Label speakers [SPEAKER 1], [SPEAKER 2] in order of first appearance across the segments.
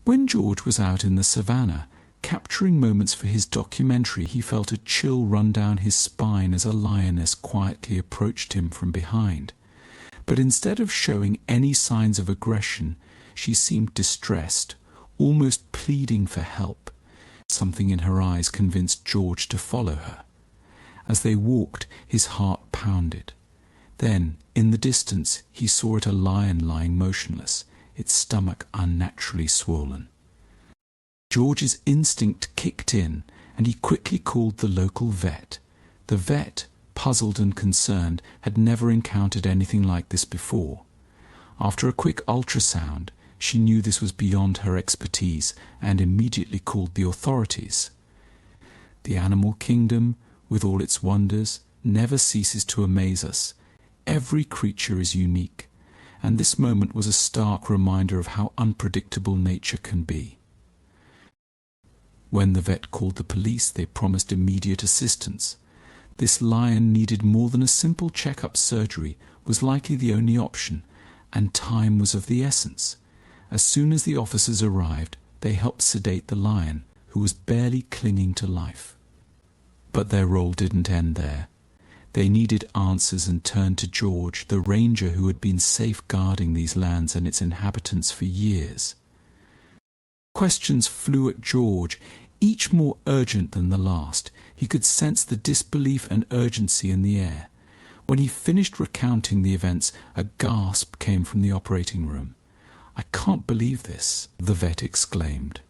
[SPEAKER 1] When George was out in the savannah, capturing moments for his documentary, he felt a chill run down his spine as a lioness quietly approached him from behind. But instead of showing any signs of aggression, she seemed distressed, almost pleading for help. Something in her eyes convinced George to follow her. As they walked, his heart pounded. Then, in the distance, he saw a lion lying motionless, its stomach unnaturally swollen. George's instinct kicked in, and he quickly called the local vet. The vet, puzzled and concerned, had never encountered anything like this before. After a quick ultrasound, she knew this was beyond her expertise and immediately called the authorities. The animal kingdom, with all its wonders, never ceases to amaze us. Every creature is unique, and this moment was a stark reminder of how unpredictable nature can be. When the vet called the police, they promised immediate assistance. This lion needed more than a simple check-up. Surgery was likely the only option, and time was of the essence. As soon as the officers arrived, they helped sedate the lion, who was barely clinging to life. But their role didn't end there. They needed answers and turned to George, the ranger who had been safeguarding these lands and its inhabitants for years. Questions flew at George, each more urgent than the last. He could sense the disbelief and urgency in the air. When he finished recounting the events, a gasp came from the operating room. "I can't believe this," the vet exclaimed.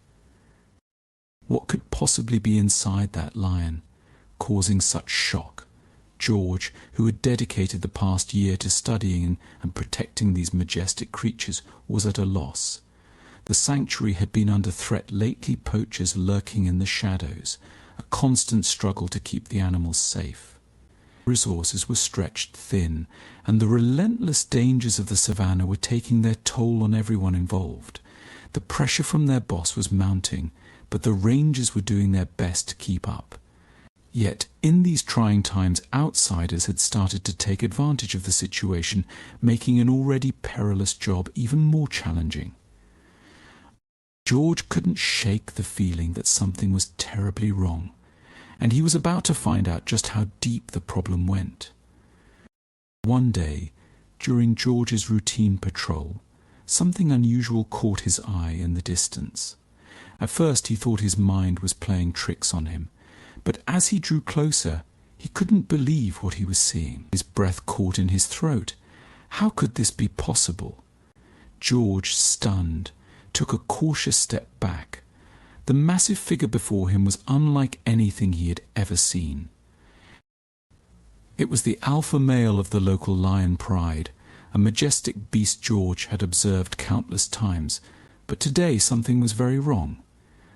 [SPEAKER 1] What could possibly be inside that lion, causing such shock? George, who had dedicated the past year to studying and protecting these majestic creatures, was at a loss. The sanctuary had been under threat lately, poachers lurking in the shadows, a constant struggle to keep the animals safe. Resources were stretched thin, and the relentless dangers of the savannah were taking their toll on everyone involved. The pressure from their boss was mounting, but the rangers were doing their best to keep up. Yet, in these trying times, outsiders had started to take advantage of the situation, making an already perilous job even more challenging. George couldn't shake the feeling that something was terribly wrong, and he was about to find out just how deep the problem went. One day, during George's routine patrol, something unusual caught his eye in the distance. At first he thought his mind was playing tricks on him, but as he drew closer, he couldn't believe what he was seeing. His breath caught in his throat. How could this be possible? George, stunned, took a cautious step back. The massive figure before him was unlike anything he had ever seen. It was the alpha male of the local lion pride, a majestic beast George had observed countless times, but today something was very wrong.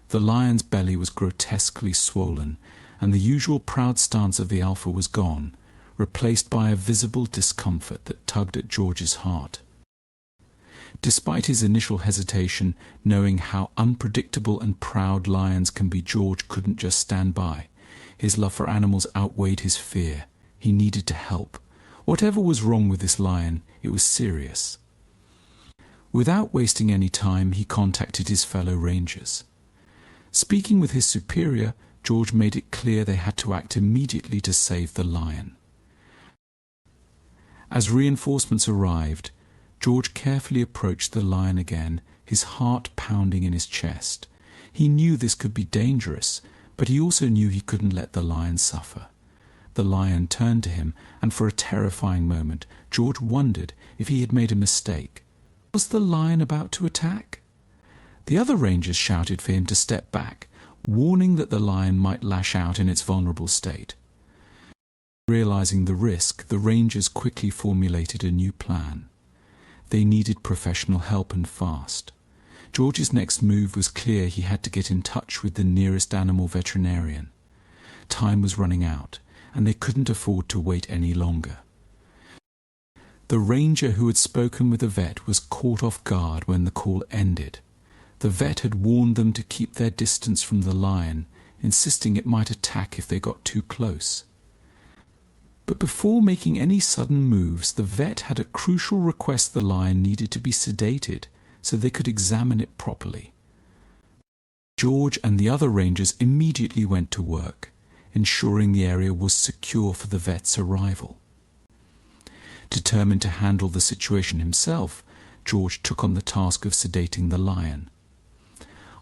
[SPEAKER 1] The lion's belly was grotesquely swollen, and the usual proud stance of the alpha was gone, replaced by a visible discomfort that tugged at George's heart. Despite his initial hesitation, knowing how unpredictable and proud lions can be, George couldn't just stand by. His love for animals outweighed his fear. He needed to help. Whatever was wrong with this lion, it was serious. Without wasting any time, he contacted his fellow rangers. Speaking with his superior, George made it clear they had to act immediately to save the lion. As reinforcements arrived, George carefully approached the lion again, his heart pounding in his chest. He knew this could be dangerous, but he also knew he couldn't let the lion suffer. The lion turned to him, and for a terrifying moment, George wondered if he had made a mistake. Was the lion about to attack? The other rangers shouted for him to step back, warning that the lion might lash out in its vulnerable state. Realizing the risk, the rangers quickly formulated a new plan. They needed professional help and fast. George's next move was clear. He had to get in touch with the nearest animal veterinarian. Time was running out, and they couldn't afford to wait any longer. The ranger who had spoken with the vet was caught off guard when the call ended. The vet had warned them to keep their distance from the lion, insisting it might attack if they got too close. But before making any sudden moves, the vet had a crucial request. The lion needed to be sedated so they could examine it properly. George and the other rangers immediately went to work, ensuring the area was secure for the vet's arrival. Determined to handle the situation himself, George took on the task of sedating the lion.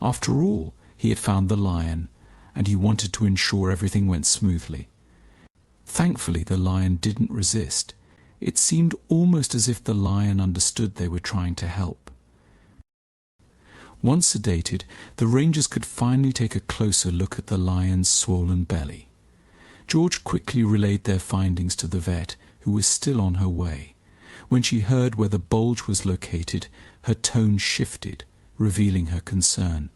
[SPEAKER 1] After all, he had found the lion, and he wanted to ensure everything went smoothly. Thankfully, the lion didn't resist. It seemed almost as if the lion understood they were trying to help. Once sedated, the rangers could finally take a closer look at the lion's swollen belly. George quickly relayed their findings to the vet, who was still on her way. When she heard where the bulge was located, her tone shifted, revealing her concern.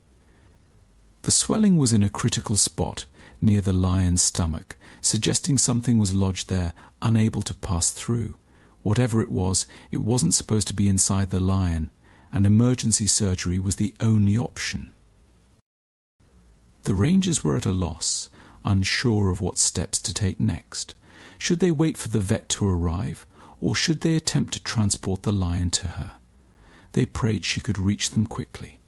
[SPEAKER 1] The swelling was in a critical spot near the lion's stomach, suggesting something was lodged there, unable to pass through. Whatever it wasn't supposed to be inside the lion, and emergency surgery was the only option. The rangers were at a loss, unsure of what steps to take next. Should they wait for the vet to arrive, or should they attempt to transport the lion to her? They prayed she could reach them quickly.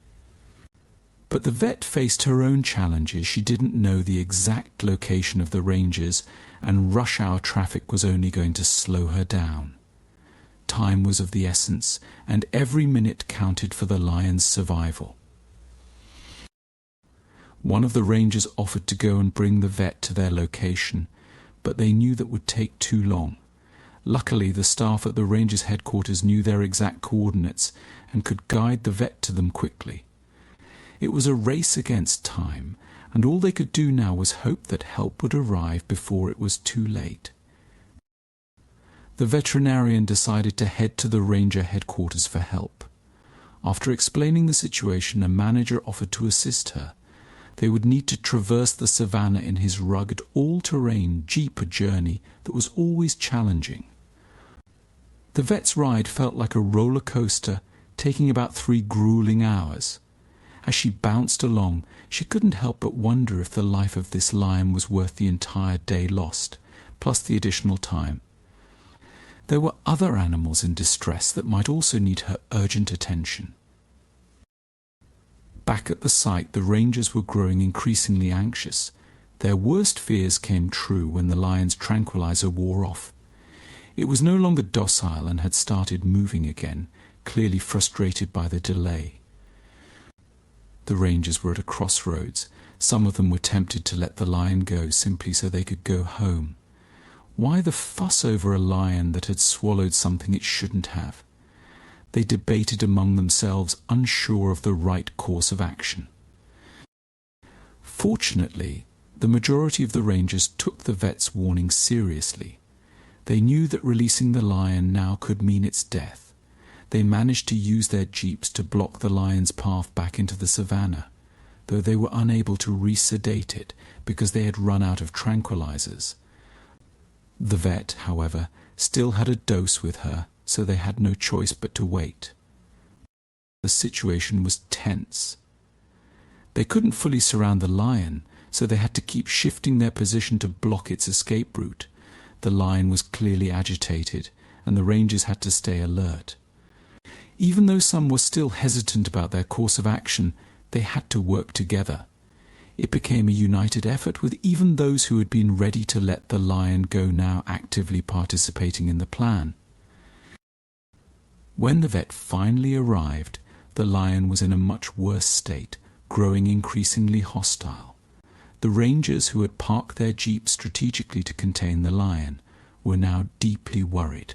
[SPEAKER 1] But the vet faced her own challenges. She didn't know the exact location of the rangers, and rush hour traffic was only going to slow her down. Time was of the essence, and every minute counted for the lion's survival. One of the rangers offered to go and bring the vet to their location, but they knew that would take too long. Luckily, the staff at the rangers' headquarters knew their exact coordinates and could guide the vet to them quickly. It was a race against time, and all they could do now was hope that help would arrive before it was too late. The veterinarian decided to head to the ranger headquarters for help. After explaining the situation, a manager offered to assist her. They would need to traverse the savannah in his rugged, all-terrain jeep journey that was always challenging. The vet's ride felt like a roller coaster, taking about 3 grueling hours. As she bounced along, she couldn't help but wonder if the life of this lion was worth the entire day lost, plus the additional time. There were other animals in distress that might also need her urgent attention. Back at the site, the rangers were growing increasingly anxious. Their worst fears came true when the lion's tranquilizer wore off. It was no longer docile and had started moving again, clearly frustrated by the delay. The rangers were at a crossroads. Some of them were tempted to let the lion go simply so they could go home. Why the fuss over a lion that had swallowed something it shouldn't have? They debated among themselves, unsure of the right course of action. Fortunately, the majority of the rangers took the vet's warning seriously. They knew that releasing the lion now could mean its death. They managed to use their jeeps to block the lion's path back into the savannah, though they were unable to resedate it because they had run out of tranquilizers. The vet, however, still had a dose with her, so they had no choice but to wait. The situation was tense. They couldn't fully surround the lion, so they had to keep shifting their position to block its escape route. The lion was clearly agitated, and the rangers had to stay alert. Even though some were still hesitant about their course of action, they had to work together. It became a united effort, with even those who had been ready to let the lion go now actively participating in the plan. When the vet finally arrived, the lion was in a much worse state, growing increasingly hostile. The rangers, who had parked their jeep strategically to contain the lion, were now deeply worried.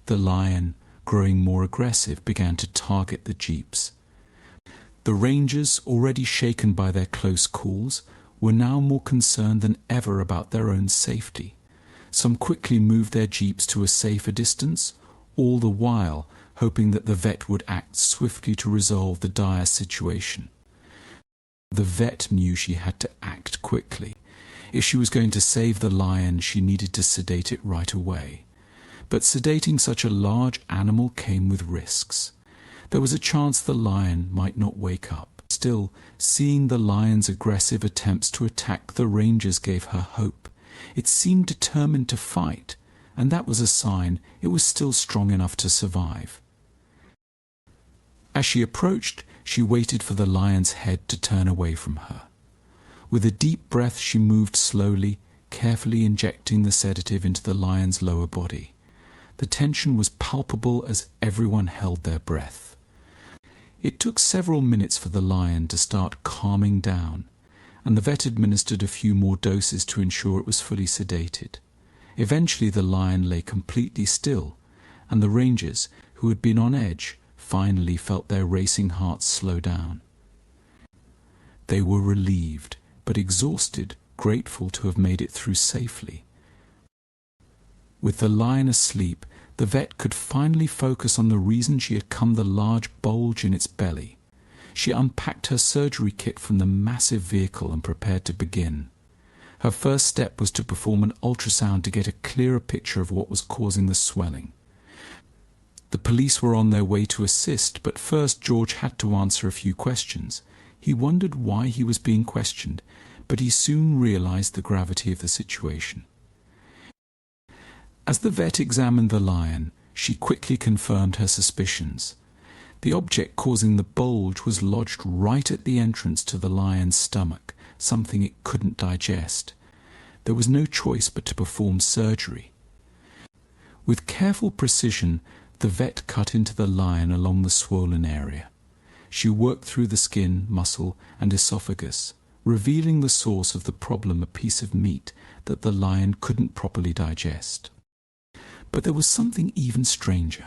[SPEAKER 1] The lion, growing more aggressive, began to target the jeeps. The rangers, already shaken by their close calls, were now more concerned than ever about their own safety. Some quickly moved their jeeps to a safer distance, all the while hoping that the vet would act swiftly to resolve the dire situation. The vet knew she had to act quickly. If she was going to save the lion, she needed to sedate it right away. But sedating such a large animal came with risks. There was a chance the lion might not wake up. Still, seeing the lion's aggressive attempts to attack the rangers gave her hope. It seemed determined to fight, and that was a sign it was still strong enough to survive. As she approached, She waited for the lion's head to turn away from her. With a deep breath, she moved slowly, carefully injecting the sedative into the lion's lower body. The tension was palpable as everyone held their breath. It took several minutes for the lion to start calming down, and the vet administered a few more doses to ensure it was fully sedated. Eventually the lion lay completely still, and the rangers, who had been on edge, finally felt their racing hearts slow down. They were relieved, but exhausted, grateful to have made it through safely. With the lion asleep, the vet could finally focus on the reason she had come, the large bulge in its belly. She unpacked her surgery kit from the massive vehicle and prepared to begin. Her first step was to perform an ultrasound to get a clearer picture of what was causing the swelling. The police were on their way to assist, but first George had to answer a few questions. He wondered why he was being questioned, but he soon realized the gravity of the situation. As the vet examined the lion, she quickly confirmed her suspicions. The object causing the bulge was lodged right at the entrance to the lion's stomach, something it couldn't digest. There was no choice but to perform surgery. With careful precision, the vet cut into the lion along the swollen area. She worked through the skin, muscle, and esophagus, revealing the source of the problem, a piece of meat that the lion couldn't properly digest. But there was something even stranger.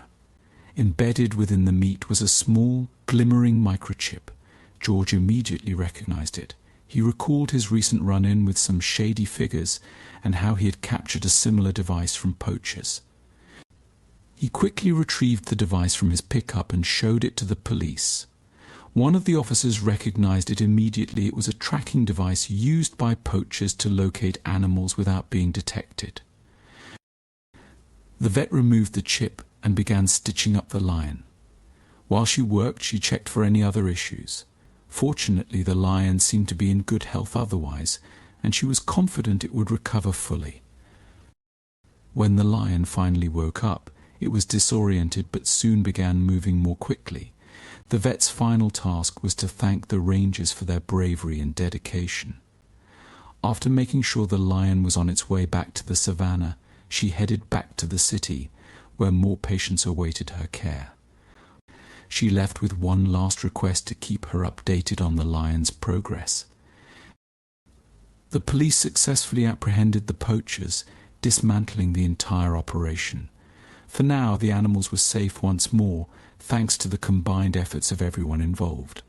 [SPEAKER 1] Embedded within the meat was a small, glimmering microchip. George immediately recognized it. He recalled his recent run-in with some shady figures and how he had captured a similar device from poachers. He quickly retrieved the device from his pickup and showed it to the police. One of the officers recognized it immediately. It was a tracking device used by poachers to locate animals without being detected. The vet removed the chip and began stitching up the lion. While she worked, she checked for any other issues. Fortunately, the lion seemed to be in good health otherwise, and she was confident it would recover fully. When the lion finally woke up, it was disoriented but soon began moving more quickly. The vet's final task was to thank the rangers for their bravery and dedication. After making sure the lion was on its way back to the savannah, she headed back to the city, where more patients awaited her care. She left with one last request to keep her updated on the lion's progress. The police successfully apprehended the poachers, dismantling the entire operation. For now, the animals were safe once more, thanks to the combined efforts of everyone involved.